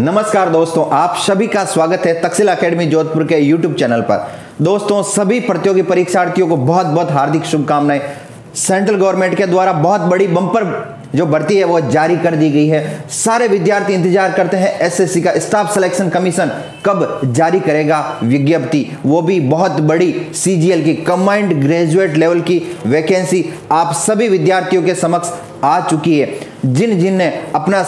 नमस्कार दोस्तों, आप सभी का स्वागत है तक्षशिला एकेडमी जोधपुर के यूट्यूब चैनल पर। दोस्तों, सभी प्रतियोगी परीक्षार्थियों को बहुत बहुत हार्दिक शुभकामनाएं। सेंट्रल गवर्नमेंट के द्वारा बहुत बड़ी बम्पर जो भर्ती है वो जारी कर दी गई है। सारे विद्यार्थी इंतजार करते हैं एसएससी का स्टाफ सिलेक्शन कमीशन कब जारी करेगा विज्ञप्ति, वो भी बहुत बड़ी सीजीएल की कंबाइंड ग्रेजुएट लेवल की वैकेंसी आप सभी विद्यार्थियों के समक्ष आ चुकी है। जिन ने अपना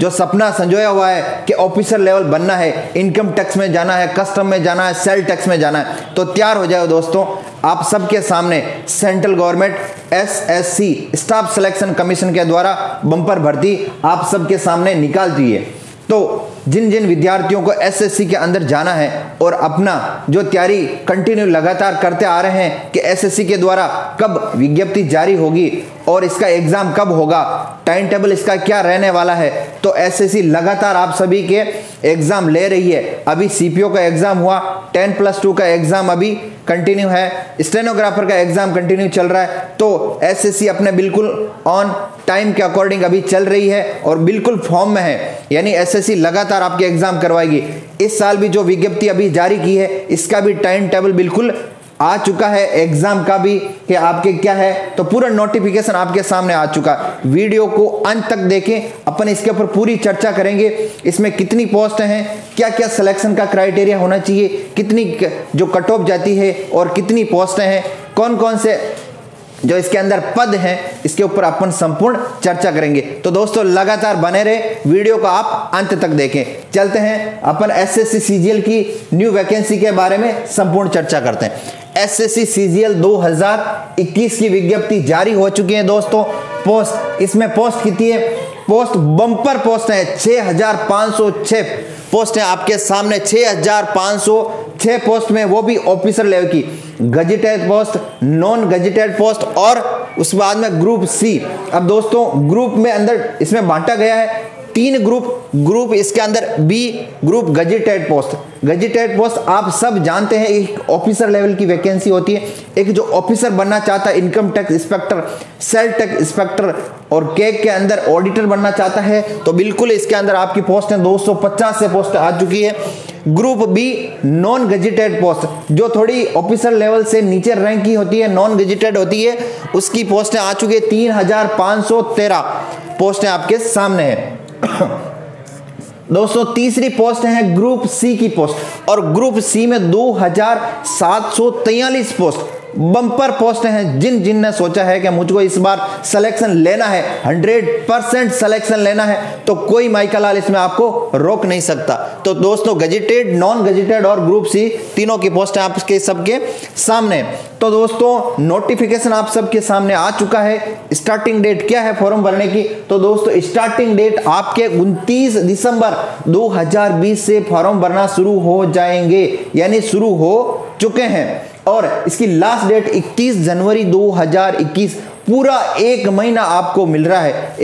जो सपना संजोया हुआ है कि ऑफिसर लेवल बनना है, इनकम टैक्स में जाना है, कस्टम में जाना है, सेल टैक्स में जाना है, तो तैयार हो जाओ दोस्तों। आप सबके सामने central government SSC staff selection commission के द्वारा बम्पर भर्ती आप सबके सामने निकाल दी है। तो जिन विद्यार्थियों को एसएससी के अंदर जाना है और अपना जो तैयारी कंटिन्यू लगातार करते आ रहे हैं कि एसएससी के द्वारा कब विज्ञप्ति जारी होगी और इसका एग्जाम कब होगा, टाइम टेबल इसका क्या रहने वाला है, तो एसएससी लगातार आप सभी के एग्जाम ले रही है। अभी सीपीओ का एग्जाम हुआ, 10+2 का एग्जाम अभी कंटिन्यू है, स्टेनोग्राफर का एग्जाम कंटिन्यू चल रहा है। तो एसएससी अपने बिल्कुल ऑन टाइम के अकॉर्डिंग अभी चल रही है और बिल्कुल फॉर्म में है, यानी एसएससी लगातार आपके एग्जाम करवाएगी। इस साल भी जो विज्ञप्ति अभी जारी की है इसका भी टाइम टेबल बिल्कुल आ चुका है, एग्जाम का भी कि आपके क्या है, तो पूरा नोटिफिकेशन आपके सामने आ चुका। वीडियो को अंत तक देखें, अपन इसके ऊपर पूरी चर्चा करेंगे। इसमें कितनी पोस्ट हैं, क्या क्या सिलेक्शन का क्राइटेरिया होना चाहिए, कितनी जो कट ऑफ जाती है और कितनी पोस्टें हैं, कौन कौन से जो इसके अंदर पद हैं, इसके ऊपर अपन संपूर्ण चर्चा करेंगे। तो दोस्तों लगातार बने रहे, वीडियो को आप अंत तक देखें। चलते हैं अपन एसएससी सीजीएल की न्यू वैकेंसी के बारे में संपूर्ण चर्चा करते हैं। एसएससी सीजीएल 2021 की विज्ञप्ति जारी हो चुकी है दोस्तों। पोस्ट, इसमें पोस्ट कितनी है? पोस्ट बम्पर पोस्ट है, 6506 पोस्ट है आपके सामने। 6506 पोस्ट में वो भी ऑफिसर लेवल की gazetted post, non gazetted post और उस बाद में ग्रुप सी। अब दोस्तों ग्रुप में अंदर इसमें बांटा गया है 3 ग्रुप इसके अंदर B group gazetted post. Gazetted post आप सब जानते हैं एक ऑफिसर लेवल की वैकेंसी होती है। एक जो ऑफिसर बनना चाहता है, income tax inspector, sale tax inspector और कैग के अंदर ऑडिटर बनना चाहता है, तो बिल्कुल इसके अंदर आपकी पोस्ट है 250 से पोस्ट आ चुकी है। Group B non gazetted post, जो थोड़ी ऑफिसर लेवल से नीचे रैंक की होती है, नॉन गजेटेड होती है, उसकी पोस्टें आ चुकी है। 3513 पोस्टें आपके सामने है। दोस्तों तीसरी पोस्ट है ग्रुप सी की पोस्ट और ग्रुप सी में 2743 पोस्ट बम्पर पोस्ट हैं। जिन ने सोचा है कि मुझको इस बार सिलेक्शन लेना है, 100% सिलेक्शन लेना है, तो कोई माइकल लाल इसमें आपको रोक नहीं सकता। तो दोस्तों गजेटेड, नॉन गजेटेड और ग्रुप सी तीनों की पोस्ट आपके सबके सामने। तो दोस्तों नोटिफिकेशन आप सबके सामने आ चुका है। स्टार्टिंग डेट क्या है फॉर्म भरने की? तो दोस्तों स्टार्टिंग डेट आपके 29 दिसंबर 2020 से फॉर्म भरना शुरू हो जाएंगे, यानी शुरू हो चुके हैं। और इसकी लास्ट डेट 31 जनवरी 2021, पूरा 1 महीना आपको मिल रहा है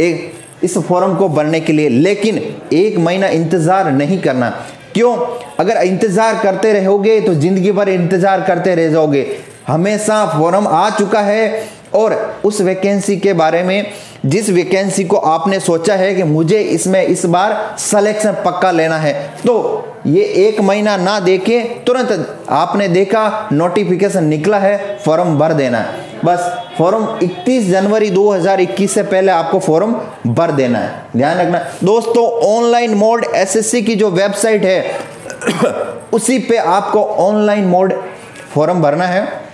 इस फॉर्म को भरने के लिए। लेकिन 1 महीना इंतजार नहीं करना। क्यों? अगर इंतजार करते रहोगे तो जिंदगी भर इंतजार करते रह जाओगे। हमेशा फॉर्म आ चुका है और उस वैकेंसी के बारे में, जिस वैकेंसी को आपने सोचा है कि मुझे इसमें इस बार सिलेक्शन पक्का लेना है, तो ये 1 महीना ना देके तुरंत आपने देखा नोटिफिकेशन निकला है, फॉर्म भर देना है। बस फॉर्म 31 जनवरी 2021 से पहले आपको फॉर्म भर देना है, ध्यान रखना दोस्तों। ऑनलाइन मोड एसएससी की जो वेबसाइट है उसी पे आपको ऑनलाइन मोड फॉर्म भरना है।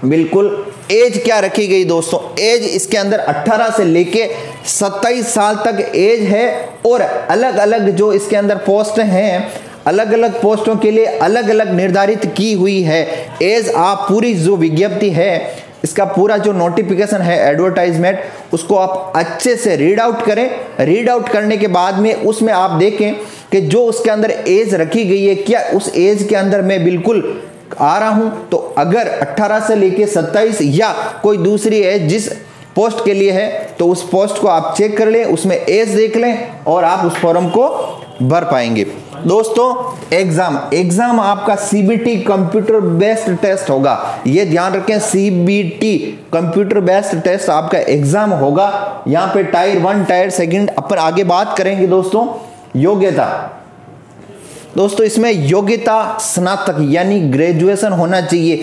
बिल्कुल एज क्या रखी गई दोस्तों? एज इसके अंदर 18 से लेके 27 साल तक एज है और अलग अलग जो इसके अंदर पोस्ट हैं, अलग अलग पोस्टों के लिए अलग अलग निर्धारित की हुई है एज। आप पूरी जो विज्ञप्ति है, इसका पूरा जो नोटिफिकेशन है, एडवर्टाइजमेंट, उसको आप अच्छे से रीड आउट करें। रीड आउट करने के बाद में उसमें आप देखें कि जो उसके अंदर एज रखी गई है, क्या उस एज के अंदर मैं बिल्कुल आ रहा हूं। तो अगर 18 से लेके 27 या कोई दूसरी एज जिस पोस्ट के लिए है, तो उस पोस्ट को आप चेक कर लें, उसमें एज देख लें और आप उस फॉर्म को भर पाएंगे। दोस्तों एग्जाम आपका सीबीटी कंप्यूटर बेस्ड टेस्ट होगा, ये ध्यान रखें। सीबीटी कंप्यूटर बेस्ड टेस्ट आपका एग्जाम होगा। यहाँ पे टायर 1 टायर 2 अपन आगे बात करेंगे दोस्तों। योग्यता दोस्तों इसमें योग्यता स्नातक यानी ग्रेजुएशन होना चाहिए,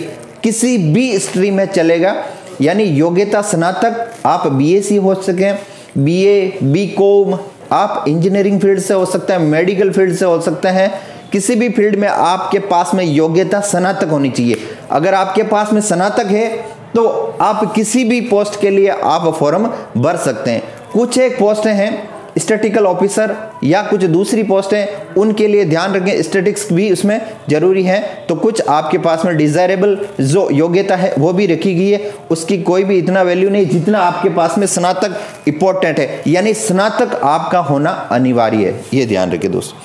किसी भी स्ट्रीम में चलेगा, यानी योग्यता स्नातक। आप बीएससी हो सके, बीए, बीकॉम, आप इंजीनियरिंग फील्ड से हो सकते हैं, मेडिकल फील्ड से हो सकते हैं, किसी भी फील्ड में आपके पास में योग्यता स्नातक होनी चाहिए। अगर आपके पास में स्नातक है तो आप किसी भी पोस्ट के लिए आप फॉर्म भर सकते हैं। कुछ एक पोस्टें हैं स्टैटिकल ऑफिसर या कुछ दूसरी पोस्टें, उनके लिए ध्यान रखें, स्टैटिक्स भी उसमें जरूरी है। तो कुछ आपके पास में डिजायरेबल जो योग्यता है वो भी रखी गई है, उसकी कोई भी इतना वैल्यू नहीं जितना आपके पास में स्नातक इंपॉर्टेंट है, यानी स्नातक आपका होना अनिवार्य है, ये ध्यान रखें दोस्तों।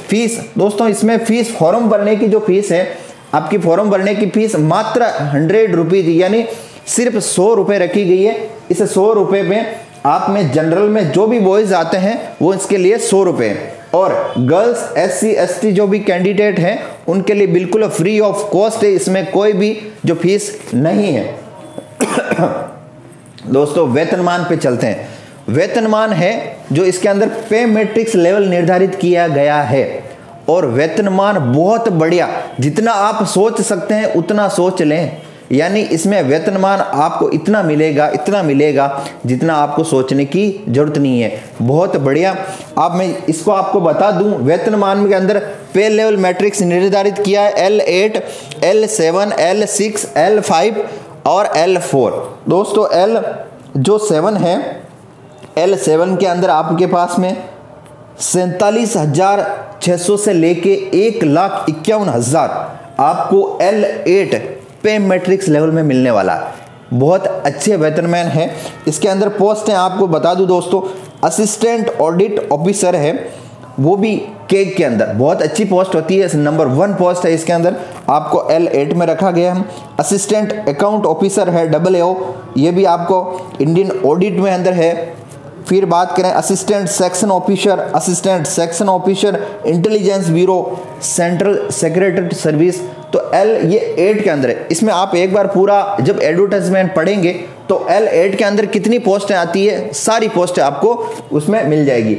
फीस, दोस्तों इसमें फीस, फॉर्म भरने की जो फीस है, आपकी फॉर्म भरने की फीस मात्र 100 रुपीज यानी सिर्फ 100 रुपये रखी गई है। इस 100 रुपये में आप में जनरल में जो भी बॉयज आते हैं वो इसके लिए 100 रुपये, और गर्ल्स, SC ST जो भी कैंडिडेट हैं उनके लिए बिल्कुल फ्री ऑफ कॉस्ट है, इसमें कोई भी जो फीस नहीं है। दोस्तों वेतनमान पे चलते हैं। वेतनमान है जो इसके अंदर पे मैट्रिक्स लेवल निर्धारित किया गया है, और वेतनमान बहुत बढ़िया, जितना आप सोच सकते हैं उतना सोच लें, यानी इसमें वेतनमान आपको इतना मिलेगा जितना आपको सोचने की जरूरत नहीं है, बहुत बढ़िया। अब मैं इसको आपको बता दूं, वेतनमान के अंदर पे लेवल मैट्रिक्स निर्धारित किया है L8, L7, L6, L5 और L4। दोस्तों L जो 7 है, L7 के अंदर आपके पास में 47,600 से लेके 1,51,000 आपको L8 पे मैट्रिक्स लेवल में मिलने वाला है, बहुत अच्छे वेतनमैन है। इसके अंदर पोस्ट हैं, आपको बता दूं दोस्तों, असिस्टेंट ऑडिट ऑफिसर है, वो भी केक के अंदर बहुत अच्छी पोस्ट होती है, नंबर 1 पोस्ट है, इसके अंदर आपको L8 में रखा गया है। असिस्टेंट अकाउंट ऑफिसर है AAO, ये भी आपको इंडियन ऑडिट में अंदर है। फिर बात करें assistant section officer intelligence bureau, central secretary service, तो ये 8 के अंदर है। इसमें आप एक बार पूरा जब एडवर्टाइजमेंट पढ़ेंगे तो L8 के अंदर कितनी पोस्टें आती है, सारी पोस्टें आपको उसमें मिल जाएगी।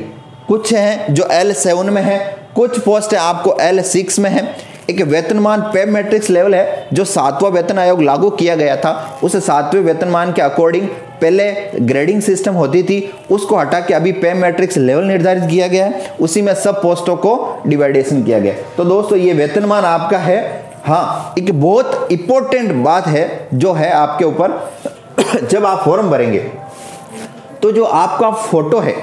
कुछ हैं जो L7 में है, कुछ पोस्टें आपको L6 में है। एक वेतनमान पे मैट्रिक्स लेवल है जो 7वां वेतन आयोग लागू किया गया था, उस 7वें वेतनमान के अकॉर्डिंग पहले ग्रेडिंग सिस्टम होती थी, उसको हटा के अभी पे मैट्रिक्स लेवल निर्धारित किया गया है, उसी में सब पोस्टों को डिवाइडेशन किया गया। तो दोस्तों ये वेतनमान आपका है। हाँ, एक बहुत इंपॉर्टेंट बात है जो है आपके ऊपर, जब आप फॉर्म भरेंगे तो जो आपका फोटो है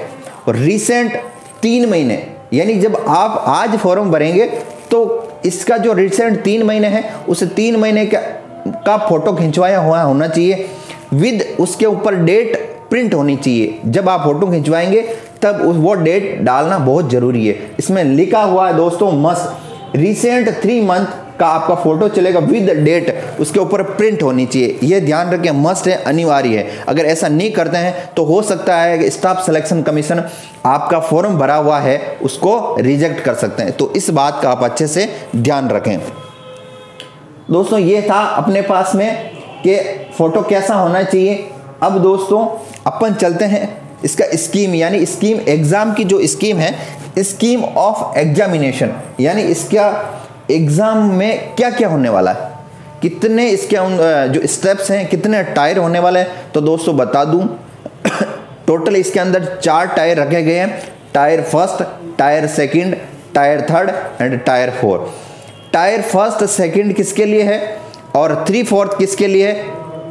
रिसेंट 3 महीने, यानी जब आप आज फॉर्म भरेंगे तो इसका जो रिसेंट 3 महीने है उस 3 महीने का फोटो खिंचवाया हुआ होना चाहिए, विद उसके ऊपर डेट प्रिंट होनी चाहिए। जब आप फोटो खिंचवाएंगे तब वो डेट डालना बहुत जरूरी है। इसमें लिखा हुआ है दोस्तों मस्ट, रिसेंट 3 मंथ का आपका फोटो चलेगा विद डेट, उसके ऊपर प्रिंट होनी चाहिए, ये ध्यान रखें, मस्ट है, अनिवार्य है। अगर ऐसा नहीं करते हैं तो हो सकता है कि स्टाफ सिलेक्शन कमीशन आपका फॉर्म भरा हुआ है उसको रिजेक्ट कर सकते हैं, तो इस बात का आप अच्छे से ध्यान रखें। दोस्तों ये था अपने पास में कि फोटो कैसा होना चाहिए। अब दोस्तों अपन चलते हैं इसका स्कीम, यानी स्कीम एग्जाम की जो स्कीम है, स्कीम ऑफ एग्जामिनेशन, यानी इसका एग्जाम में क्या क्या होने वाला है, कितने इसके जो स्टेप्स हैं, कितने टायर होने वाले हैं। तो दोस्तों बता दूं टोटल इसके अंदर 4 टायर रखे गए हैं, tyre first, tyre second, tyre third and tyre 4। Tyre first second किसके लिए है और 3/4 किसके लिए है,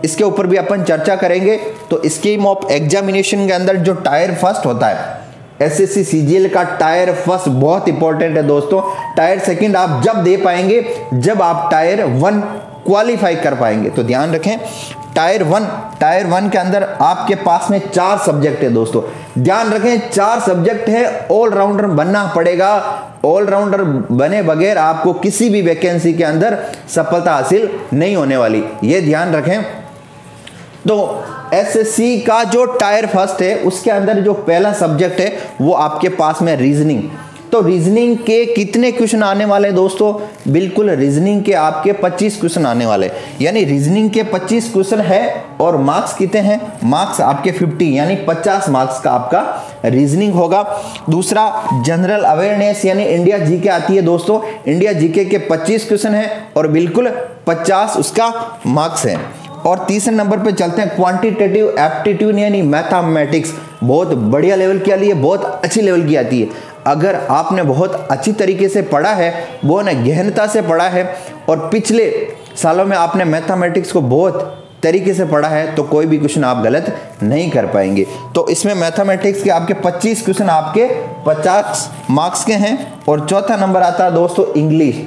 इसके ऊपर भी अपन चर्चा करेंगे। तो स्कीम ऑफ एग्जामिनेशन के अंदर जो टायर फर्स्ट होता है, SSC CGL का टायर फर्स्ट बहुत इंपॉर्टेंट है दोस्तों। टायर सेकंड आप जब दे पाएंगे जब आप टायर 1 क्वालिफाई कर पाएंगे, तो ध्यान रखें। टायर 1 के अंदर आपके पास में 4 सब्जेक्ट है दोस्तों, ध्यान रखें 4 सब्जेक्ट है, ऑलराउंडर बनना पड़ेगा। ऑलराउंडर बने बगैर आपको किसी भी वैकेंसी के अंदर सफलता हासिल नहीं होने वाली, ये ध्यान रखें। तो SSC का जो टायर फर्स्ट है उसके अंदर जो पहला सब्जेक्ट है वो आपके पास में रीजनिंग, तो रीजनिंग के कितने क्वेश्चन आने वाले दोस्तों? बिल्कुल रीजनिंग के आपके 25 क्वेश्चन आने वाले, यानी रीजनिंग के 25 क्वेश्चन है और मार्क्स कितने हैं? मार्क्स आपके 50, यानी 50 मार्क्स का आपका रीजनिंग होगा। दूसरा जनरल अवेयरनेस यानी इंडिया जीके आती है दोस्तों, इंडिया जीके के 25 क्वेश्चन है और बिल्कुल 50 उसका मार्क्स है। और तीसरे नंबर पे चलते हैं क्वांटिटेटिव एप्टीट्यूड यानी मैथमेटिक्स, बहुत बढ़िया लेवल की आती है, बहुत अच्छी लेवल की आती है। अगर आपने बहुत अच्छी तरीके से पढ़ा है, वो ना गहनता से पढ़ा है और पिछले सालों में आपने मैथमेटिक्स को बहुत तरीके से पढ़ा है, तो कोई भी क्वेश्चन आप गलत नहीं कर पाएंगे। तो इसमें मैथमेटिक्स के आपके 25 क्वेश्चन आपके 50 मार्क्स के हैं। और चौथा नंबर आता है दोस्तों इंग्लिश।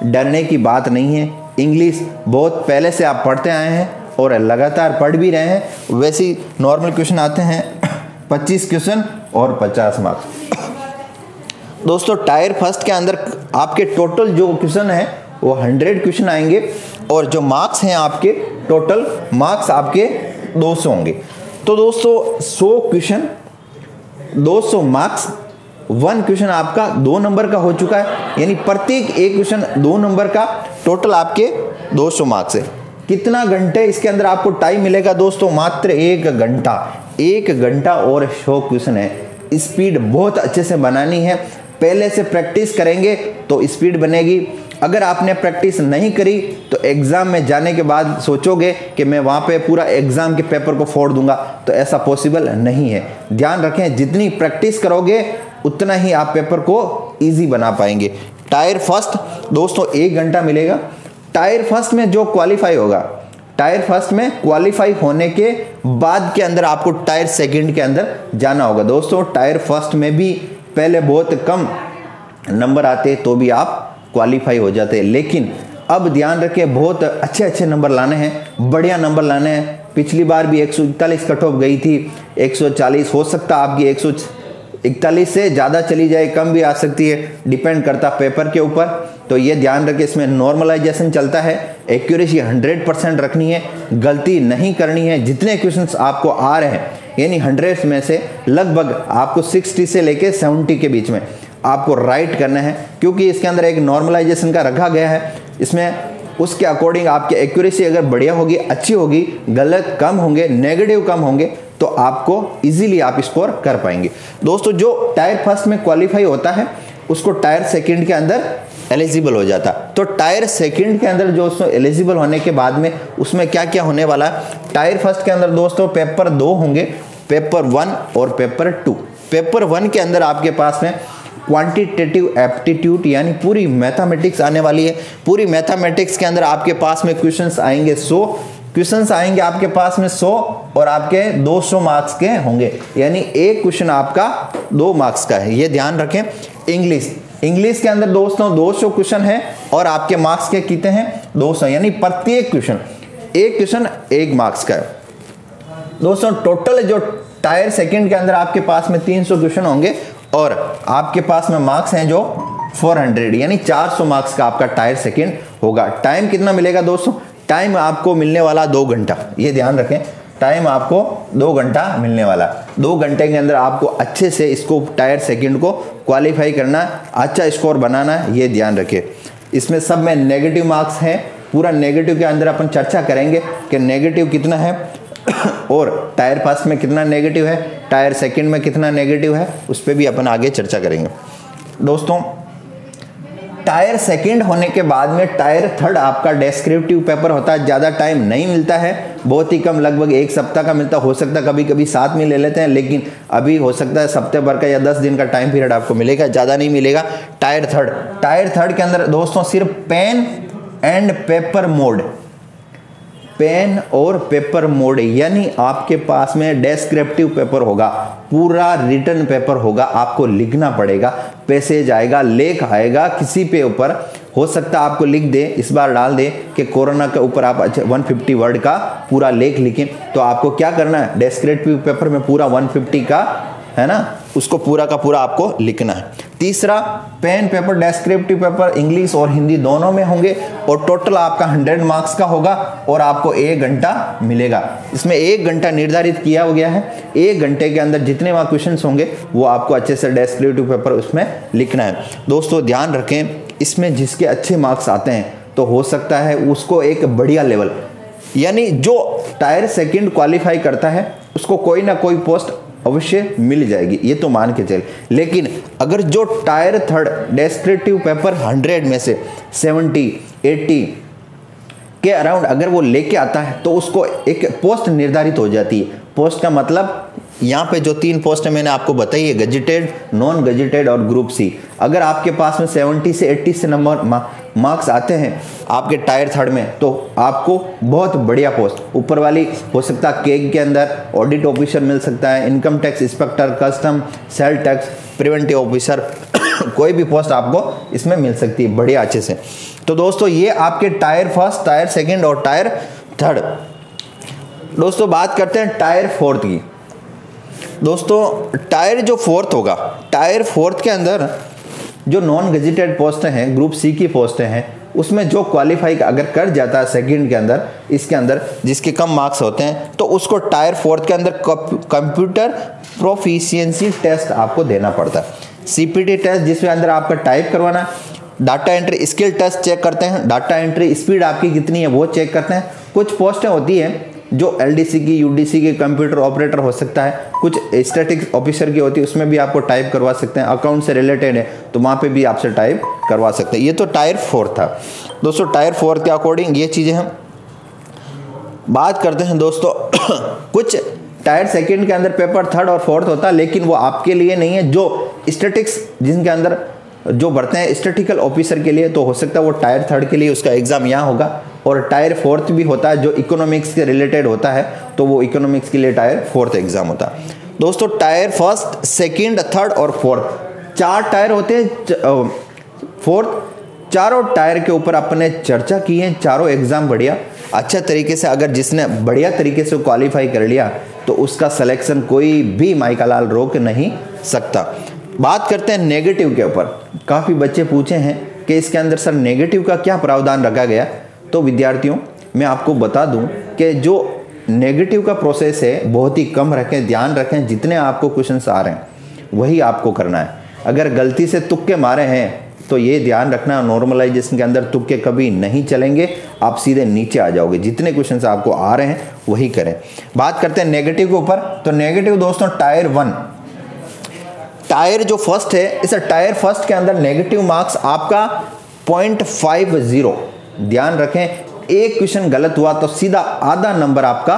डरने की बात नहीं है, इंग्लिश बहुत पहले से आप पढ़ते आए हैं और लगातार पढ़ भी रहे हैं। वैसे ही नॉर्मल क्वेश्चन आते हैं 25 क्वेश्चन और 50 मार्क्स। दोस्तों टायर फर्स्ट के अंदर आपके टोटल जो क्वेश्चन है वो 100 क्वेश्चन आएंगे और जो मार्क्स हैं आपके टोटल मार्क्स आपके 200 होंगे। तो दोस्तों 100 क्वेश्चन 200 मार्क्स, 1 क्वेश्चन आपका 2 नंबर का हो चुका है, यानी प्रत्येक एक क्वेश्चन 2 नंबर का, टोटल आपके 200 मार्क्स है। कितना घंटे इसके अंदर आपको टाइम मिलेगा दोस्तों? मात्र 1 घंटा, 1 घंटा और 100 क्वेश्चन है। स्पीड बहुत अच्छे से बनानी है, पहले से प्रैक्टिस करेंगे तो स्पीड बनेगी। अगर आपने प्रैक्टिस नहीं करी तो एग्जाम में जाने के बाद सोचोगे कि मैं वहां पे पूरा एग्जाम के पेपर को फोड़ दूंगा, तो ऐसा पॉसिबल नहीं है। ध्यान रखें, जितनी प्रैक्टिस करोगे उतना ही आप पेपर को इजी बना पाएंगे। टायर फर्स्ट दोस्तों 1 घंटा मिलेगा। टायर फर्स्ट में जो क्वालिफाई होगा, टायर फर्स्ट में क्वालिफाई होने के बाद के अंदर आपको टायर सेकंड के अंदर जाना होगा। दोस्तों टायर फर्स्ट में भी पहले बहुत कम नंबर आते तो भी आप क्वालिफाई हो जाते, लेकिन अब ध्यान रखें बहुत अच्छे अच्छे नंबर लाने हैं, बढ़िया नंबर लाने हैं। पिछली बार भी 141 कट ऑफ गई थी, 140 हो सकता आपकी 141 से ज़्यादा चली जाए, कम भी आ सकती है, डिपेंड करता पेपर के ऊपर। तो ये ध्यान रखें, इसमें नॉर्मलाइजेशन चलता है, एक्यूरेसी 100% रखनी है, गलती नहीं करनी है। जितने क्वेश्चंस आपको आ रहे हैं यानी 100 में से लगभग आपको 60 से लेके 70 के बीच में आपको राइट करना है, क्योंकि इसके अंदर एक नॉर्मलाइजेशन का रखा गया है। इसमें उसके अकॉर्डिंग आपकी एक्यूरेसी अगर बढ़िया होगी, अच्छी होगी, गलत कम होंगे, नेगेटिव कम होंगे, तो आपको इजीली आप स्कोर कर पाएंगे। दोस्तों जो टायर फर्स्ट में क्वालिफाई होता है उसको टायर सेकंड के अंदर एलिजिबल हो जाता। तो टायर सेकंड के अंदर जो उसको एलिजिबल होने के बाद में उसमें क्या क्या होने वाला है? टायर फर्स्ट के अंदर दोस्तों पेपर 2 होंगे, पेपर 1 और पेपर 2। पेपर 1 के अंदर आपके पास में क्वांटिटेटिव एप्टीट्यूड यानी पूरी मैथमेटिक्स आने वाली है। पूरी मैथमेटिक्स के अंदर आपके पास में क्वेश्चंस आएंगे 100 क्वेश्चंस आएंगे आपके पास में 100 और आपके 200 मार्क्स के होंगे, यानी एक क्वेश्चन आपका 2 मार्क्स का है, ये ध्यान रखें। इंग्लिश के अंदर दोस्तों 200 क्वेश्चन है और आपके मार्क्स के कितने हैं? 200, यानी प्रत्येक क्वेश्चन एक क्वेश्चन 1 मार्क्स का है। दोस्तों टोटल जो टायर सेकंड के अंदर आपके पास में 300 क्वेश्चन होंगे और आपके पास में मार्क्स हैं जो 400, यानी 400 मार्क्स का आपका टायर सेकंड होगा। टाइम कितना मिलेगा दोस्तों? टाइम आपको मिलने वाला 2 घंटा, ये ध्यान रखें, टाइम आपको 2 घंटा मिलने वाला। 2 घंटे के अंदर आपको अच्छे से इसको टायर सेकंड को क्वालिफाई करना, अच्छा स्कोर बनाना, ये ध्यान रखें। इसमें सब में नेगेटिव मार्क्स हैं, पूरा नेगेटिव के अंदर अपन चर्चा करेंगे कि नेगेटिव कितना है और टायर फर्स्ट में कितना नेगेटिव है, टायर सेकंड में कितना नेगेटिव है, उस पर भी अपन आगे चर्चा करेंगे। दोस्तों टायर सेकंड होने के बाद में टायर थर्ड आपका डेस्क्रिप्टिव पेपर होता है। ज़्यादा टाइम नहीं मिलता है, बहुत ही कम, लगभग 1 सप्ताह का मिलता, हो सकता है कभी कभी साथ में ले लेते हैं, लेकिन अभी हो सकता है हफ्ते भर का या 10 दिन का टाइम पीरियड आपको मिलेगा, ज़्यादा नहीं मिलेगा। टायर थर्ड के अंदर दोस्तों सिर्फ pen and paper mode, pen और पेपर मोड, यानी आपके पास में डेस्क्रिप्टिव पेपर होगा, पूरा रिटर्न पेपर होगा, आपको लिखना पड़ेगा, पैसेज आएगा, लेख आएगा, किसी पे ऊपर हो सकता है आपको लिख दे, इस बार डाल दे कि कोरोना के ऊपर आप 150 वर्ड का पूरा लेख लिखें, तो आपको क्या करना है? डेस्क्रिप्टिव पेपर में पूरा 150 का है ना उसको पूरा का पूरा आपको लिखना है। तीसरा, pen paper descriptive paper English और हिंदी दोनों में होंगे और टोटल आपका 100 मार्क्स का होगा और आपको 1 घंटा मिलेगा। इसमें 1 घंटा निर्धारित किया गया है। 1 घंटे के अंदर जितने वहाँ क्वेश्चन होंगे वो आपको अच्छे से डेस्क्रिप्टिव पेपर उसमें लिखना है। दोस्तों ध्यान रखें, इसमें जिसके अच्छे मार्क्स आते हैं तो हो सकता है उसको एक बढ़िया लेवल, यानी जो टायर सेकंड क्वालिफाई करता है उसको कोई ना कोई पोस्ट अवश्य मिल जाएगी, ये तो मान के चल। लेकिन अगर जो टायर थर्ड डेस्क्रिप्टिव पेपर 100 में से 70 80 के अराउंड अगर वो लेके आता है तो उसको एक पोस्ट निर्धारित हो जाती है। पोस्ट का मतलब यहाँ पे जो 3 पोस्ट मैंने आपको बताई है, गजेटेड, नॉन गजेटेड और ग्रुप सी। अगर आपके पास में 70 से 80 से नंबर मार्क्स आते हैं आपके टायर थर्ड में तो आपको बहुत बढ़िया पोस्ट ऊपर वाली हो सकता है। केक के अंदर ऑडिट ऑफिसर मिल सकता है, income tax inspector, custom, sale tax, preventive officer कोई भी पोस्ट आपको इसमें मिल सकती है बढ़िया अच्छे से। तो दोस्तों ये आपके टायर फर्स्ट, टायर सेकंड और टायर थर्ड। दोस्तों बात करते हैं टायर फोर्थ की। दोस्तों टायर जो फोर्थ होगा, टायर फोर्थ के अंदर जो नॉन गजेटेड पोस्ट हैं, ग्रुप सी की पोस्टें हैं, उसमें जो क्वालिफाई अगर कर जाता है सेकंड के अंदर, इसके अंदर जिसके कम मार्क्स होते हैं तो उसको टायर फोर्थ के अंदर कंप्यूटर प्रोफिशिएंसी टेस्ट आपको देना पड़ता है। सीपीटी टेस्ट जिसमें अंदर आपका टाइप करवाना, data entry skill test check करते हैं, डाटा एंट्री स्पीड आपकी कितनी है वो चेक करते हैं। कुछ पोस्टें होती हैं जो एलडीसी की, यूडीसी की, कंप्यूटर ऑपरेटर हो सकता है, कुछ स्टैटिक्स ऑफिसर की होती है, उसमें भी आपको टाइप करवा सकते हैं। अकाउंट से रिलेटेड है तो वहाँ पे भी आपसे टाइप करवा सकते हैं। ये तो टायर फोर्थ था। दोस्तों टायर फोर्थ के अकॉर्डिंग ये चीज़ें हम बात करते हैं। दोस्तों कुछ टायर सेकंड के अंदर पेपर थर्ड और फोर्थ होता है, लेकिन वो आपके लिए नहीं है। जो स्टैटिक्स जिनके अंदर जो बढ़ते हैं स्टैटिकल ऑफिसर के लिए, तो हो सकता है वो टायर थर्ड के लिए उसका एग्जाम यहाँ होगा। और टायर फोर्थ भी होता है जो इकोनॉमिक्स के रिलेटेड होता है, तो वो इकोनॉमिक्स के लिए टायर फोर्थ एग्जाम होता है। दोस्तों टायर फर्स्ट, सेकंड, थर्ड और फोर्थ 4 टायर होते हैं। फोर्थ चारों टायर के ऊपर अपने चर्चा की है। चारों एग्जाम बढ़िया अच्छा तरीके से, अगर जिसने बढ़िया तरीके से क्वालिफाई कर लिया तो उसका सिलेक्शन कोई भी माइका लाल रोक नहीं सकता। बात करते हैं नेगेटिव के ऊपर। काफ़ी बच्चे पूछे हैं कि इसके अंदर सर नेगेटिव का क्या प्रावधान रखा गया। तो विद्यार्थियों मैं आपको बता दूं कि जो नेगेटिव का प्रोसेस है बहुत ही कम रखें, ध्यान रखें जितने आपको क्वेश्चंस आ रहे हैं वही आपको करना है। अगर गलती से तुक्के मारे हैं तो ये ध्यान रखना, नॉर्मलाइजेशन के अंदर तुक्के कभी नहीं चलेंगे, आप सीधे नीचे आ जाओगे। जितने क्वेश्चंस आपको आ रहे हैं वही करें। बात करते हैं नेगेटिव के ऊपर। तो नेगेटिव दोस्तों टायर 1, टायर जो फर्स्ट है, इस टायर फर्स्ट के अंदर नेगेटिव मार्क्स आपका 0.50। ध्यान रखें एक क्वेश्चन गलत हुआ तो सीधा आधा नंबर आपका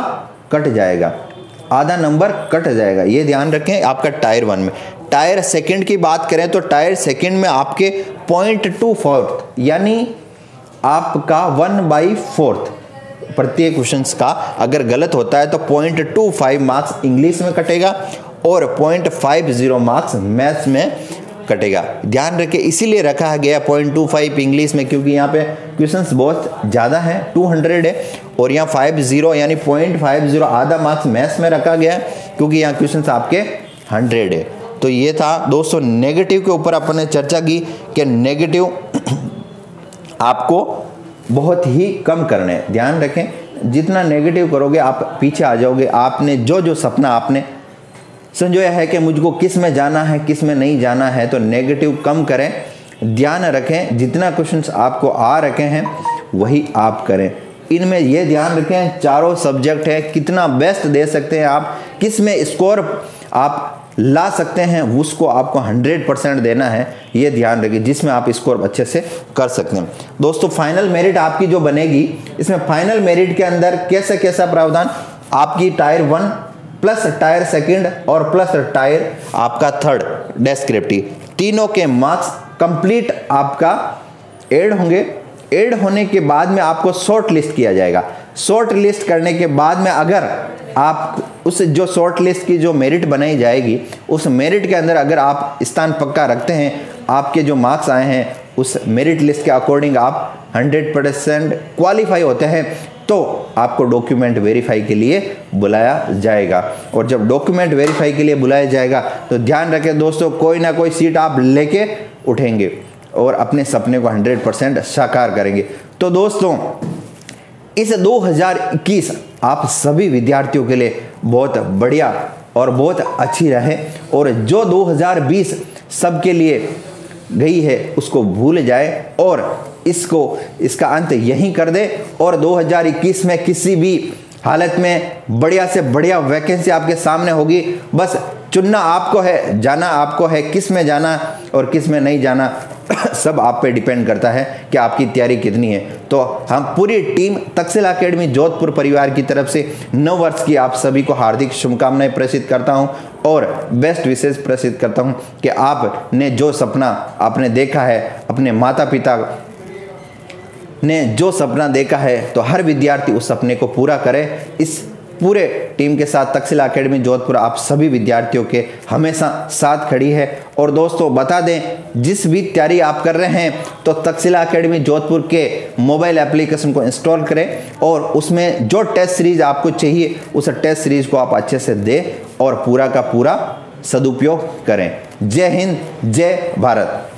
कट जाएगा, आधा नंबर कट जाएगा, ये ध्यान रखें आपका टायर 1 में। टायर सेकंड की बात करें तो टायर सेकंड में आपके 0.24 यानी आपका 1/4 प्रत्येक क्वेश्चन का अगर गलत होता है तो 0.25 मार्क्स इंग्लिश में कटेगा और 0.50 मार्क्स मैथ्स में कटेगा। ध्यान रखें इसीलिए रखा गया 0.25 इंग्लिश में, क्योंकि यहाँ पे क्वेश्चंस बहुत ज़्यादा हैं, 200 है, और यहाँ 50 यानी 0.50 आधा मार्क्स मैथ्स में रखा गया क्योंकि यहाँ क्वेश्चंस आपके 100 है। तो ये था दोस्तों नेगेटिव के ऊपर अपन ने चर्चा की कि नेगेटिव आपको बहुत ही कम करने हैं। ध्यान रखें जितना नेगेटिव करोगे आप पीछे आ जाओगे। आपने जो सपना आपने संजोया है कि मुझको किस में जाना है किस में नहीं जाना है, तो नेगेटिव कम करें। ध्यान रखें जितना क्वेश्चंस आपको आ रखे हैं वही आप करें। इनमें यह ध्यान रखें चारों सब्जेक्ट है, कितना बेस्ट दे सकते हैं आप, किस में स्कोर आप ला सकते हैं उसको आपको 100% देना है, ये ध्यान रखिए, जिसमें आप स्कोर अच्छे से कर सकते हैं। दोस्तों फाइनल मेरिट आपकी जो बनेगी, इसमें फाइनल मेरिट के अंदर कैसा कैसा प्रावधान, आपकी टायर 1 प्लस टायर सेकंड और प्लस टायर आपका थर्ड डेस्क्रिप्टिव, तीनों के मार्क्स कंप्लीट आपका ऐड होंगे। ऐड होने के बाद में आपको शॉर्ट लिस्ट किया जाएगा। शॉर्ट लिस्ट करने के बाद में अगर आप उस जो शॉर्ट लिस्ट की जो मेरिट बनाई जाएगी, उस मेरिट के अंदर अगर आप स्थान पक्का रखते हैं, आपके जो मार्क्स आए हैं उस मेरिट लिस्ट के अकॉर्डिंग आप 100% क्वालिफाई होते हैं तो आपको डॉक्यूमेंट वेरीफाई के लिए बुलाया जाएगा। और जब डॉक्यूमेंट वेरीफाई के लिए बुलाया जाएगा तो ध्यान रखें दोस्तों, कोई ना कोई सीट आप लेके उठेंगे और अपने सपने को 100% साकार करेंगे। तो दोस्तों इस 2021 आप सभी विद्यार्थियों के लिए बहुत बढ़िया और बहुत अच्छी रहे, और जो 2020 सबके लिए गई है उसको भूल जाए और इसका अंत यहीं कर दे, और 2021 में किसी भी हालत में बढ़िया से बढ़िया वैकेंसी आपके सामने होगी। बस चुनना आपको है, जाना आपको है, किस में जाना और किस में नहीं जाना सब आप पे डिपेंड करता है कि आपकी तैयारी कितनी है। तो हम पूरी टीम तक्षशिला एकेडमी जोधपुर परिवार की तरफ से नव वर्ष की आप सभी को हार्दिक शुभकामनाएं प्रेषित करता हूं और बेस्ट विशेष प्रेषित करता हूं कि आपने जो सपना आपने देखा है, अपने माता पिता ने जो सपना देखा है, तो हर विद्यार्थी उस सपने को पूरा करे। इस पूरे टीम के साथ तक्षशिला एकेडमी जोधपुर आप सभी विद्यार्थियों के हमेशा साथ खड़ी है। और दोस्तों बता दें, जिस भी तैयारी आप कर रहे हैं तो तक्षशिला एकेडमी जोधपुर के मोबाइल एप्लीकेशन को इंस्टॉल करें और उसमें जो टेस्ट सीरीज आपको चाहिए उस टेस्ट सीरीज को आप अच्छे से दें और पूरा का पूरा सदुपयोग करें। जय हिंद, जय भारत।